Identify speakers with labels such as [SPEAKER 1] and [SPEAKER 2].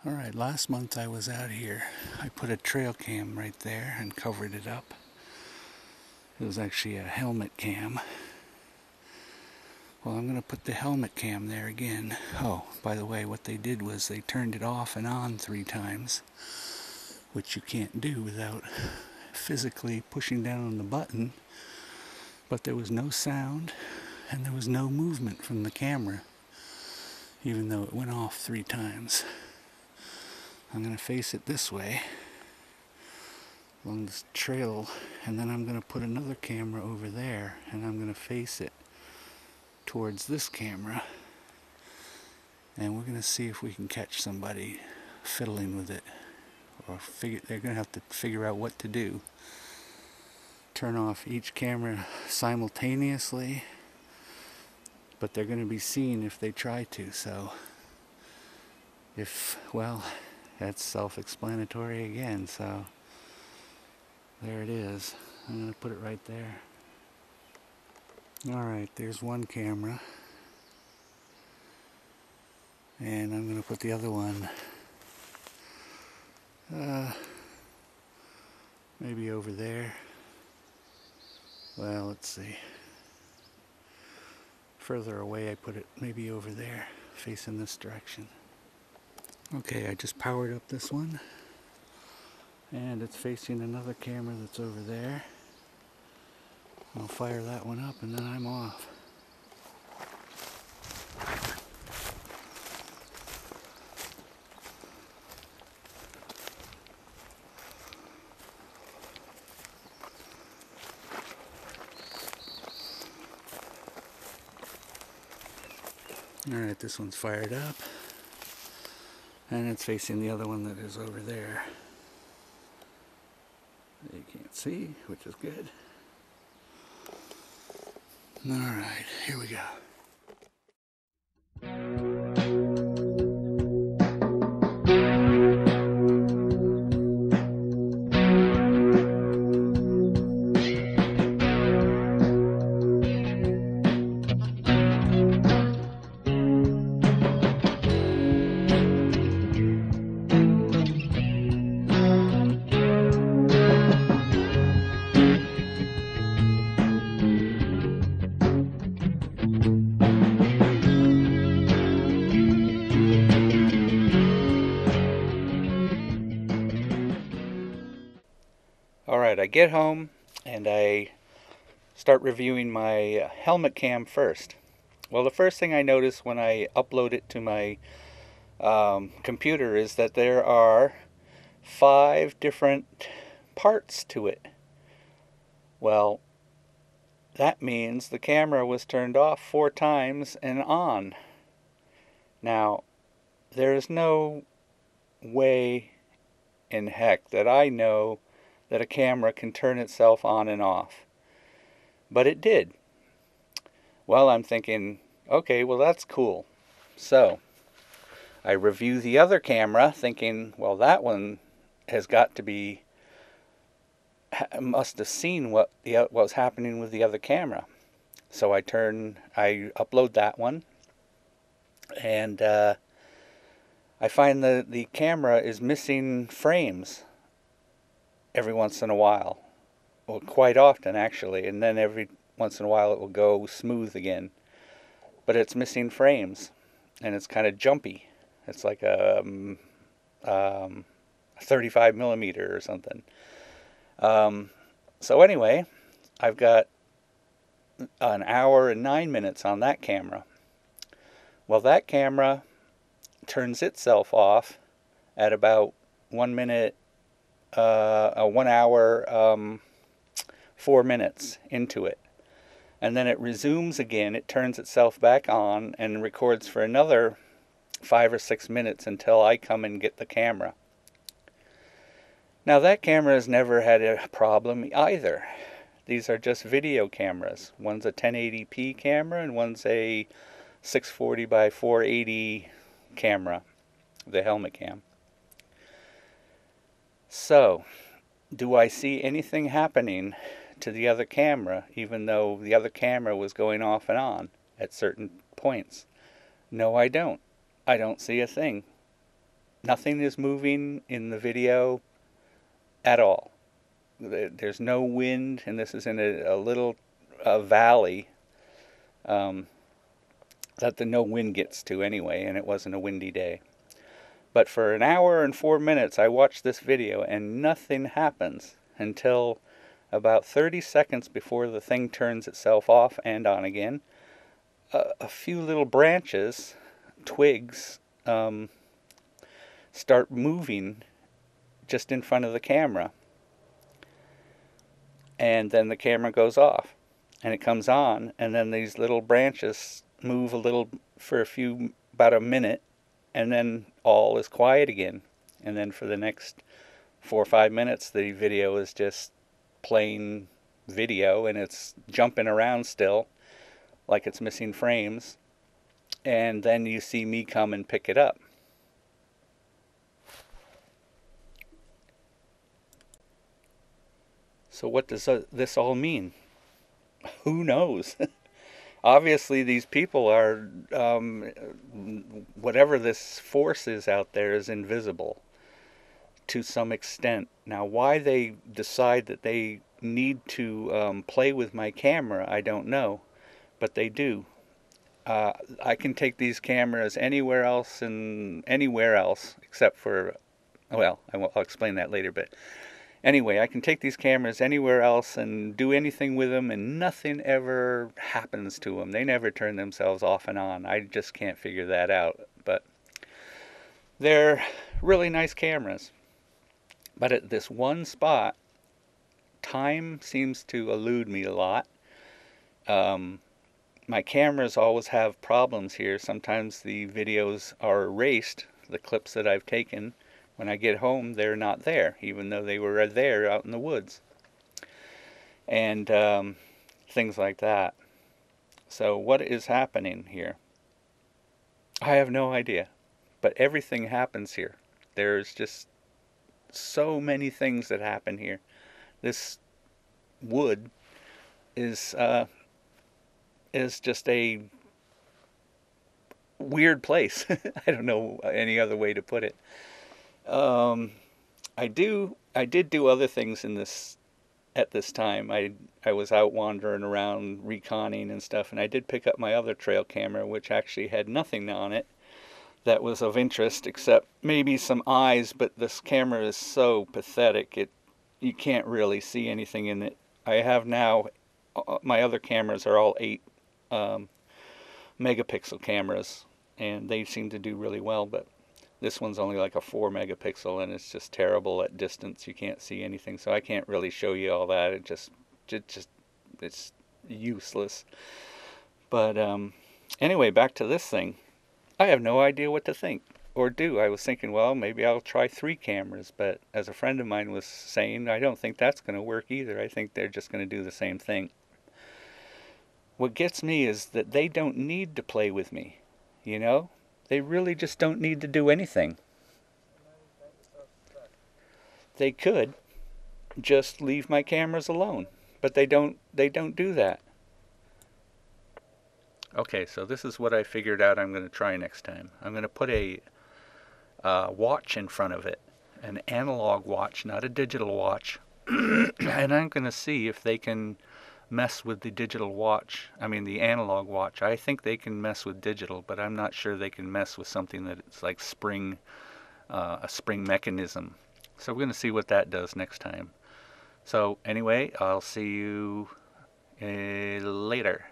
[SPEAKER 1] Alright, last month I was out here. I put a trail cam right there and covered it up. It was actually a helmet cam. Well, I'm going to put the helmet cam there again. Oh, by the way, what they did was they turned it off and on 3 times, which you can't do without physically pushing down on the button. But there was no sound and there was no movement from the camera, even though it went off 3 times. I'm going to face it this way along this trail, and then I'm going to put another camera over there, and I'm going to face it towards this camera, and we're going to see if we can catch somebody fiddling with it, or they're going to have to figure out what to do. Turn off each camera simultaneously, but they're going to be seen if they try to. So well, that's self-explanatory again. So there it is. I'm going to put it right there. Alright, there's one camera. And I'm going to put the other one maybe over there. Well, let's see. Further away I put it maybe over there, facing this direction. Okay, I just powered up this one. And it's facing another camera that's over there. I'll fire that one up and then I'm off. Alright, this one's fired up. And it's facing the other one that is over there. You can't see, which is good. Alright, here we go. Alright, I get home and I start reviewing my helmet cam first. Well, the first thing I notice when I upload it to my computer is that there are 5 different parts to it. Well, that means the camera was turned off 4 times and on. Now, there is no way in heck that I know that a camera can turn itself on and off. But it did. Well, I'm thinking, okay, well that's cool. So, I review the other camera thinking, well that one has got to be, must have seen what was happening with the other camera. So I upload that one, and I find the camera is missing frames every once in a while. Well, quite often actually, and then every once in a while it will go smooth again. But it's missing frames, and it's kind of jumpy. It's like a 35 millimeter or something. So anyway, I've got an hour and 9 minutes on that camera. Well, that camera turns itself off at about 1 minute, 1 hour, 4 minutes into it. And then it resumes again, it turns itself back on and records for another 5 or 6 minutes until I come and get the camera. Now that camera has never had a problem either. These are just video cameras. One's a 1080p camera and one's a 640 by 480 camera, the helmet cam. So, do I see anything happening to the other camera, even though the other camera was going off and on at certain points? No, I don't. I don't see a thing. Nothing is moving in the video at all. There's no wind, and this is in a little valley that the no wind gets to anyway, and it wasn't a windy day. But for an hour and 4 minutes I watched this video and nothing happens until about 30 seconds before the thing turns itself off and on again. A few little branches, twigs, start moving just in front of the camera. And then the camera goes off and it comes on, and then these little branches move a little for about a minute, and then all is quiet again. And then for the next 4 or 5 minutes the video is just plain video, and it's jumping around still like it's missing frames. And then you see me come and pick it up. So what does this all mean? Who knows? Obviously these people are, whatever this force is out there is invisible to some extent. Now why they decide that they need to play with my camera, I don't know, but they do. I can take these cameras anywhere else except for, well, I'll explain that later, but anyway, I can take these cameras anywhere else and do anything with them, and nothing ever happens to them. They never turn themselves off and on. I just can't figure that out. But they're really nice cameras. But at this one spot, time seems to elude me a lot. My cameras always have problems here. Sometimes the videos are erased, the clips that I've taken. When I get home, they're not there, even though they were there out in the woods. And things like that. So what is happening here? I have no idea. But everything happens here. There's just so many things that happen here. This wood is just a weird place. I don't know any other way to put it. I did do other things at this time. I was out wandering around reconning and stuff, and I did pick up my other trail camera, which actually had nothing on it that was of interest except maybe some eyes, but this camera is so pathetic, you can't really see anything in it. I have now, my other cameras are all 8 megapixel cameras, and they seem to do really well, but this one's only like a 4 megapixel, and it's just terrible at distance. You can't see anything, so I can't really show you all that. It's useless. But anyway, back to this thing. I have no idea what to think or do. I was thinking, well, maybe I'll try 3 cameras, but as a friend of mine was saying, I don't think that's going to work either. I think they're just going to do the same thing. What gets me is that they don't need to play with me, you know? They really just don't need to do anything. They could just leave my cameras alone, but they don't do that. Okay, so this is what I figured out I'm going to try next time. I'm going to put a watch in front of it, an analog watch, not a digital watch, and I'm going to see if they can mess with the digital watch. I mean the analog watch. I think they can mess with digital, but I'm not sure they can mess with something that's like a spring mechanism. So we're going to see what that does next time. So anyway, I'll see you later.